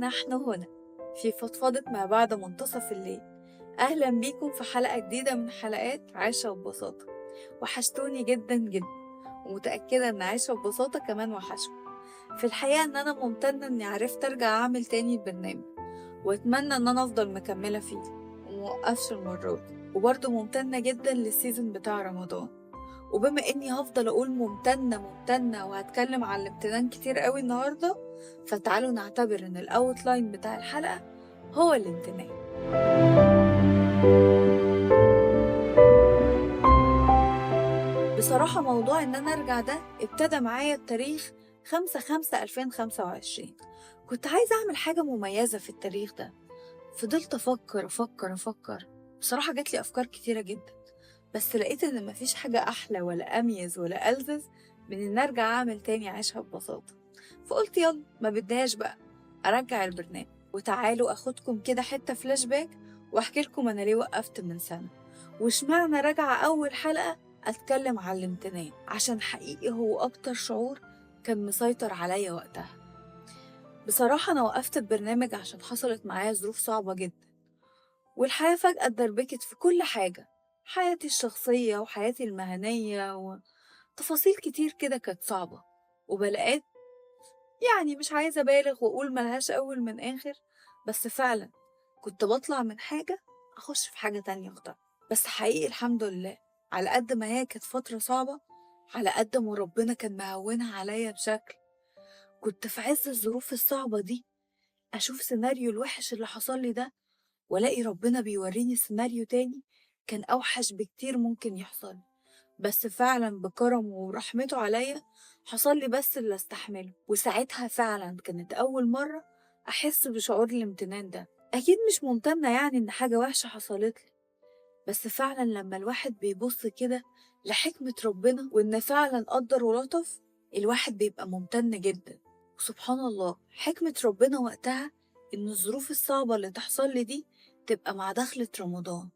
نحن هنا في فضفضة ما بعد منتصف الليل. أهلا بيكم في حلقة جديدة من حلقات عيشة ببساطة. وحشتوني جدا جدا، ومتأكدة إن عيشة ببساطة كمان وحشكم. في الحقيقة إن أنا ممتنة إني عرفت أرجع أعمل تاني البرنامج، وأتمنى إن أنا أفضل مكملة فيه وموقفش المرة دي. وبرضه ممتنة جدا للسيزون بتاع رمضان. وبما اني هفضل اقول ممتنة وهتكلم عن الامتنان كتير قوي النهاردة، فتعالوا نعتبر ان الاوتلاين بتاع الحلقة هو الامتنان. بصراحة موضوع ان انا ارجع ده ابتدى معايا بتاريخ 5/5/2025. كنت عايزة اعمل حاجة مميزة في التاريخ ده. فضلت افكر. بصراحة جاتلي افكار كتيرة جدا، بس لقيت ان مفيش حاجة احلى ولا اميز ولا ألذذ من ان ارجع اعمل تاني عيشها ببساطة. فقلت يلا ما بدهاش بقى، ارجع البرنامج. وتعالوا اخدكم كده حتة فلاش باك واحكي لكم انا ليه وقفت من سنة، واشمعنى راجعة اول حلقة اتكلم عن الامتنان، عشان حقيقي هو اكتر شعور كان مسيطر عليا وقتها. بصراحة انا وقفت البرنامج عشان حصلت معايا ظروف صعبة جدا، والحياة فجأة اتدربكت في كل حاجة، حياتي الشخصية وحياتي المهنية وتفاصيل كتير كده كانت صعبة وبلاقات. يعني مش عايزة أبالغ وأقول ملهاش أول من آخر، بس فعلا كنت بطلع من حاجة أخش في حاجة تانية أختار. بس حقيقي الحمد لله، على قد ما هي كانت فترة صعبة، على قد ما ربنا كان مهونها عليا بشكل. كنت في عز الظروف الصعبة دي أشوف سيناريو الوحش اللي حصل لي ده، والاقي ربنا بيوريني سيناريو تاني كان اوحش بكتير ممكن يحصل، بس فعلا بكرمه ورحمته عليا حصل لي بس اللي استحمله. وساعتها فعلا كانت اول مرة احس بشعور الامتنان ده. اكيد مش ممتنة يعني ان حاجة وحشة حصلت لي، بس فعلا لما الواحد بيبص كده لحكمة ربنا وان فعلا قدر ولطف، الواحد بيبقى ممتن جدا. وسبحان الله حكمة ربنا وقتها إن الظروف الصعبة اللي تحصل لي دي تبقى مع دخلة رمضان.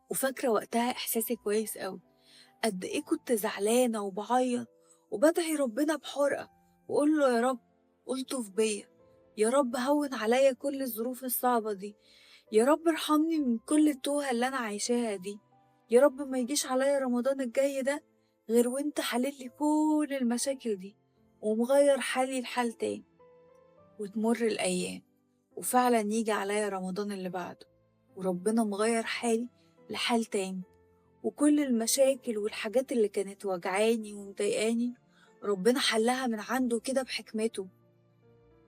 وفاكرة وقتها إحساسي كويس أوي، قد إيه كنت زعلانة وبعيط وبدعي ربنا بحرقة وأقول له يا رب ألطف بيا، يا رب هون عليا كل الظروف الصعبة دي، يا رب ارحمني من كل التوهة اللي أنا عايشاها دي، يا رب ما يجيش عليا رمضان الجاي ده غير وانت حللي كل المشاكل دي ومغير حالي لحال تاني. وتمر الأيام وفعلا يجي عليا رمضان اللي بعده وربنا مغير حالي لحال تاني، وكل المشاكل والحاجات اللي كانت وجعاني ومضايقاني ربنا حلها من عنده كده بحكمته،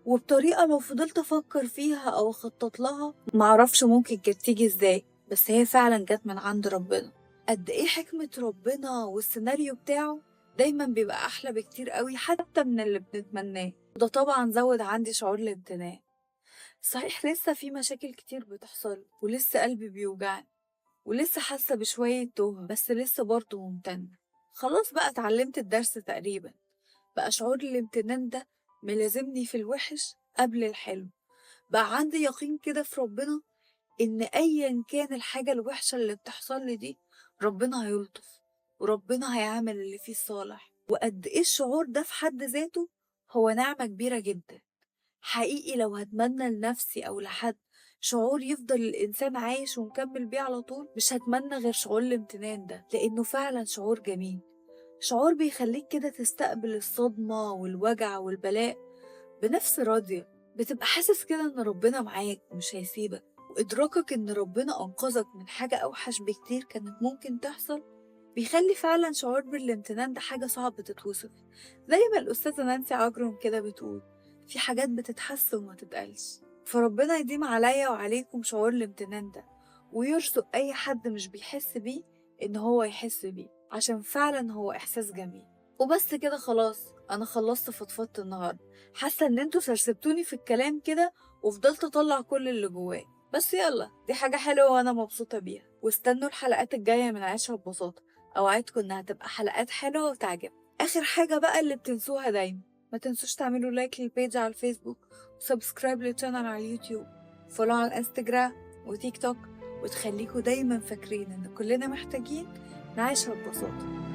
وبطريقة لو فضلت أفكر فيها أو أخطط لها معرفش ممكن كانت تيجي إزاي، بس هي فعلا جت من عند ربنا. قد إيه حكمة ربنا والسيناريو بتاعه دايما بيبقى أحلى بكتير قوي حتى من اللي بنتمناه. وده طبعا زود عندي شعور الامتنان. صحيح لسه في مشاكل كتير بتحصل ولسه قلبي بيوجعني ولسه حاسة بشوية توه، بس لسه برضه ممتنة. خلاص بقى اتعلمت الدرس تقريبا، بقى شعور الامتنان ده ملازمني في الوحش قبل الحلو. بقى عندي يقين كده في ربنا إن أيا كان الحاجة الوحشة اللي بتحصل لي دي ربنا هيلطف وربنا هيعمل اللي فيه الصالح. وقد إيه الشعور ده في حد ذاته هو نعمة كبيرة جدا. حقيقي لو هتمنى لنفسي أو لحد شعور يفضل الإنسان عايش ومكمل بيه على طول، مش هتمنى غير شعور الامتنان ده، لأنه فعلا شعور جميل، شعور بيخليك كده تستقبل الصدمة والوجع والبلاء بنفس راضية. بتبقى حاسس كده إن ربنا معاك ومش هيسيبك، وإدراكك إن ربنا أنقذك من حاجة أوحش بكتير كانت ممكن تحصل بيخلي فعلا شعور بالامتنان ده حاجة صعبة تتوصف. زي ما الأستاذة نانسي عجرم كده بتقول، في حاجات بتتحس وما تتقالش. فربنا يديم عليا وعليكم شعور الامتنان ده، ويرزق أي حد مش بيحس بيه إن هو يحس بيه، عشان فعلا هو إحساس جميل. وبس كده خلاص أنا خلصت فضفضت النهاردة. حاسة إن انتوا سرسبتوني في الكلام كده وفضلت أطلع كل اللي جواي، بس يلا دي حاجة حلوة وأنا مبسوطة بيها. واستنوا الحلقات الجاية من عيشها ببساطة، أوعدكم إنها تبقى حلقات حلوة وتعجب. آخر حاجة بقى اللي بتنسوها دايما، ما تنسوش تعملوا لايك للبيج على الفيسبوك وسبسكرايب للشانل على اليوتيوب، فولو على الانستجرام وتيك توك، وتخليكوا دايما فاكرين إن كلنا محتاجين نعيشها ببساطة.